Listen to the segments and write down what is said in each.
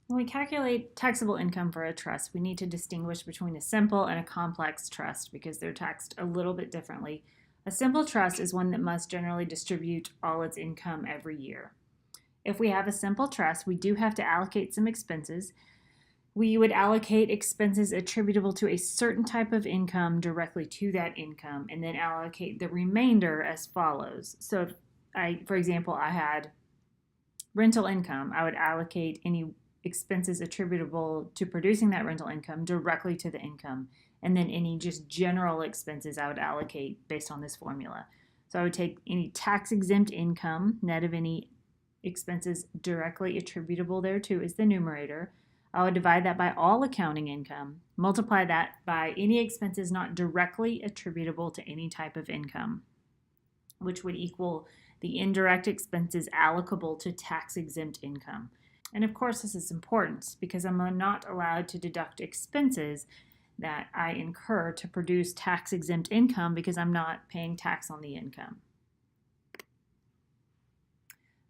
When we calculate taxable income for a trust, we need to distinguish between a simple and a complex trust because they're taxed a little bit differently. A simple trust is one that must generally distribute all its income every year. If we have a simple trust, we do have to allocate some expenses. We would allocate expenses attributable to a certain type of income directly to that income and then allocate the remainder as follows. So if for example, I had rental income, I would allocate any expenses attributable to producing that rental income directly to the income. And then any just general expenses I would allocate based on this formula. So I would take any tax exempt income, net of any expenses directly attributable thereto is the numerator. I would divide that by all accounting income, multiply that by any expenses not directly attributable to any type of income, which would equal the indirect expenses allocable to tax-exempt income. And of course, this is important because I'm not allowed to deduct expenses that I incur to produce tax-exempt income because I'm not paying tax on the income.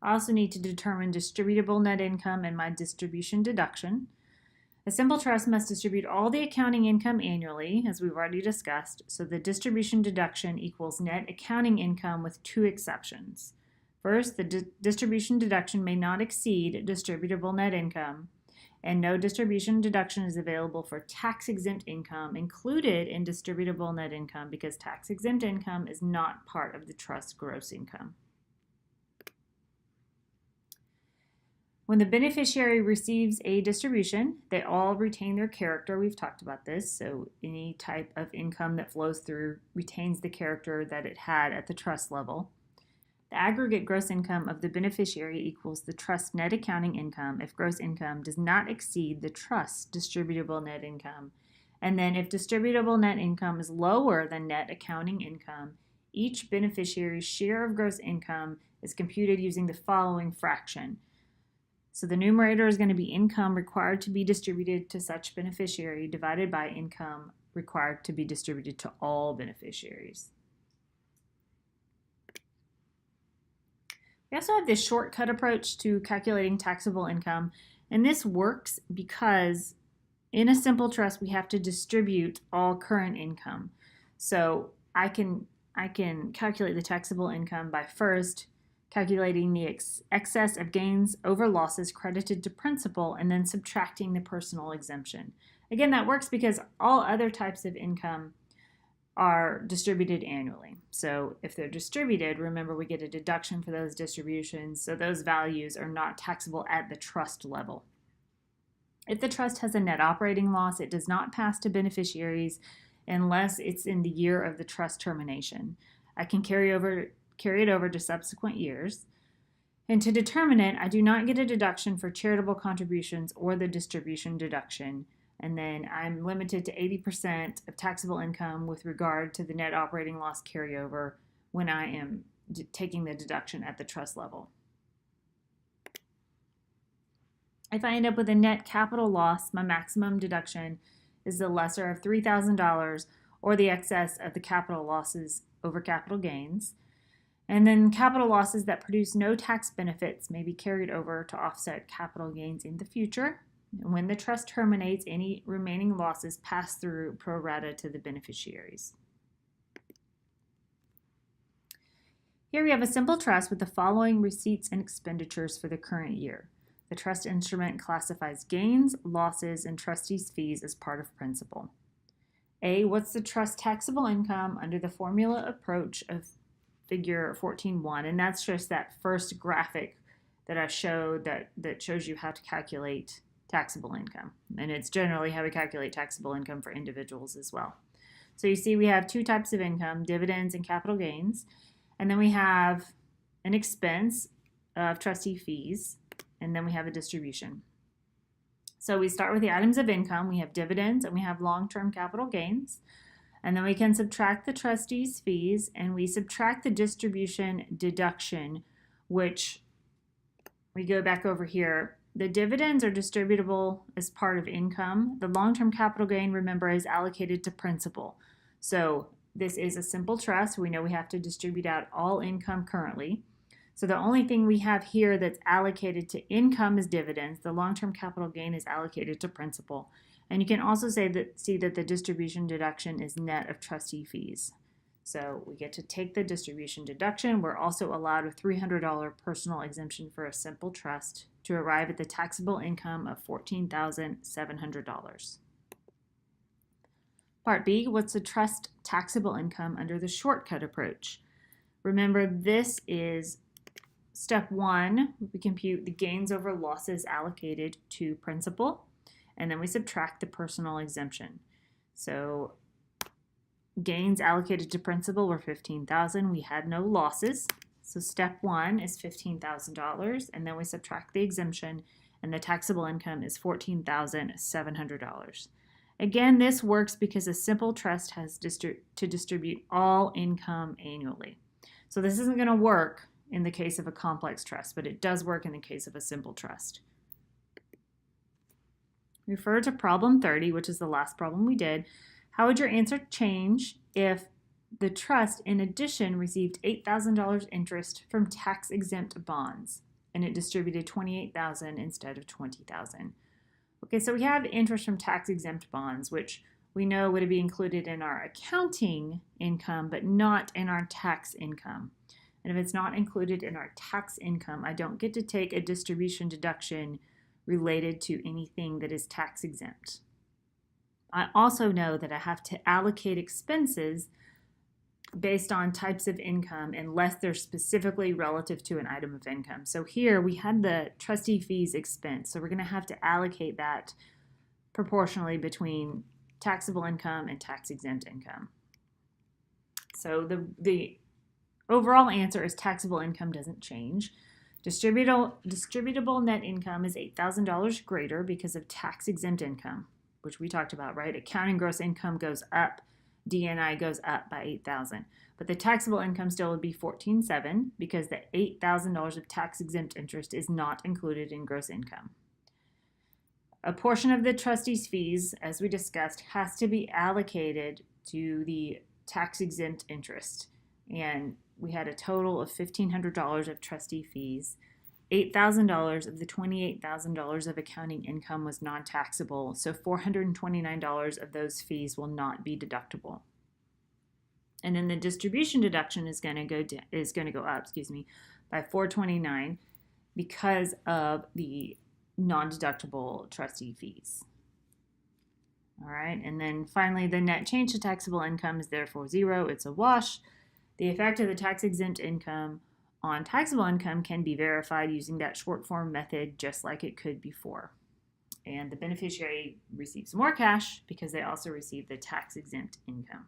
I also need to determine distributable net income and my distribution deduction. A simple trust must distribute all the accounting income annually, as we've already discussed, so the distribution deduction equals net accounting income with two exceptions. First, the distribution deduction may not exceed distributable net income, and no distribution deduction is available for tax-exempt income included in distributable net income because tax-exempt income is not part of the trust's gross income. When the beneficiary receives a distribution, they all retain their character. We've talked about this. So any type of income that flows through retains the character that it had at the trust level. The aggregate gross income of the beneficiary equals the trust net accounting income if gross income does not exceed the trust's distributable net income. And then if distributable net income is lower than net accounting income, each beneficiary's share of gross income is computed using the following fraction. So the numerator is going to be income required to be distributed to such beneficiary divided by income required to be distributed to all beneficiaries. We also have this shortcut approach to calculating taxable income, and this works because in a simple trust we have to distribute all current income. So I can calculate the taxable income by first calculating the excess of gains over losses credited to principal and then subtracting the personal exemption. Again, that works because all other types of income are distributed annually. So if they're distributed, remember we get a deduction for those distributions, so those values are not taxable at the trust level. If the trust has a net operating loss, it does not pass to beneficiaries unless it's in the year of the trust termination. I can carry it over to subsequent years. And to determine it, I do not get a deduction for charitable contributions or the distribution deduction. And then I'm limited to 80% of taxable income with regard to the net operating loss carryover when I am taking the deduction at the trust level. If I end up with a net capital loss, my maximum deduction is the lesser of $3,000 or the excess of the capital losses over capital gains. And then capital losses that produce no tax benefits may be carried over to offset capital gains in the future. And when the trust terminates, any remaining losses pass through pro rata to the beneficiaries. Here we have a simple trust with the following receipts and expenditures for the current year. The trust instrument classifies gains, losses, and trustees' fees as part of principal. A, what's the trust taxable income under the formula approach of figure 14.1, and that's just that first graphic that I showed that shows you how to calculate taxable income. And it's generally how we calculate taxable income for individuals as well. So you see we have two types of income, dividends and capital gains. And then we have an expense of trustee fees, and then we have a distribution. So we start with the items of income. We have dividends and we have long-term capital gains. And then we can subtract the trustees' fees, and we subtract the distribution deduction, which we go back over here. The dividends are distributable as part of income. The long-term capital gain, remember, is allocated to principal. So this is a simple trust. We know we have to distribute out all income currently. So the only thing we have here that's allocated to income is dividends. The long-term capital gain is allocated to principal. And you can also see that the distribution deduction is net of trustee fees. So we get to take the distribution deduction. We're also allowed a $300 personal exemption for a simple trust to arrive at the taxable income of $14,700. Part B, what's the trust taxable income under the shortcut approach? Remember, this is step one. We compute the gains over losses allocated to principal, and then we subtract the personal exemption. So gains allocated to principal were $15,000. We had no losses. So step one is $15,000, and then we subtract the exemption, and the taxable income is $14,700. Again, this works because a simple trust has to distribute all income annually. So this isn't going to work in the case of a complex trust, but it does work in the case of a simple trust. Refer to problem 30, which is the last problem we did. How would your answer change if the trust, in addition, received $8,000 interest from tax-exempt bonds, and it distributed $28,000 instead of $20,000? Okay, so we have interest from tax-exempt bonds, which we know would be included in our accounting income, but not in our tax income. And if it's not included in our tax income, I don't get to take a distribution deduction related to anything that is tax exempt. I also know that I have to allocate expenses based on types of income unless they're specifically relative to an item of income. So here we had the trustee fees expense, so we're going to have to allocate that proportionally between taxable income and tax-exempt income. So the overall answer is taxable income doesn't change. Distributable net income is $8,000 greater because of tax-exempt income, which we talked about, right? Accounting gross income goes up, DNI goes up by $8,000. But the taxable income still would be $14,700 because the $8,000 of tax-exempt interest is not included in gross income. A portion of the trustee's fees, as we discussed, has to be allocated to the tax-exempt interest. And we had a total of $1,500 of trustee fees. $8,000 of the $28,000 of accounting income was non-taxable, so $429 of those fees will not be deductible. And then the distribution deduction is going to go up, by $429 because of the non-deductible trustee fees. All right, and then finally, the net change to taxable income is therefore zero. It's a wash. The effect of the tax-exempt income on taxable income can be verified using that short form method just like it could before. And the beneficiary receives more cash because they also receive the tax-exempt income.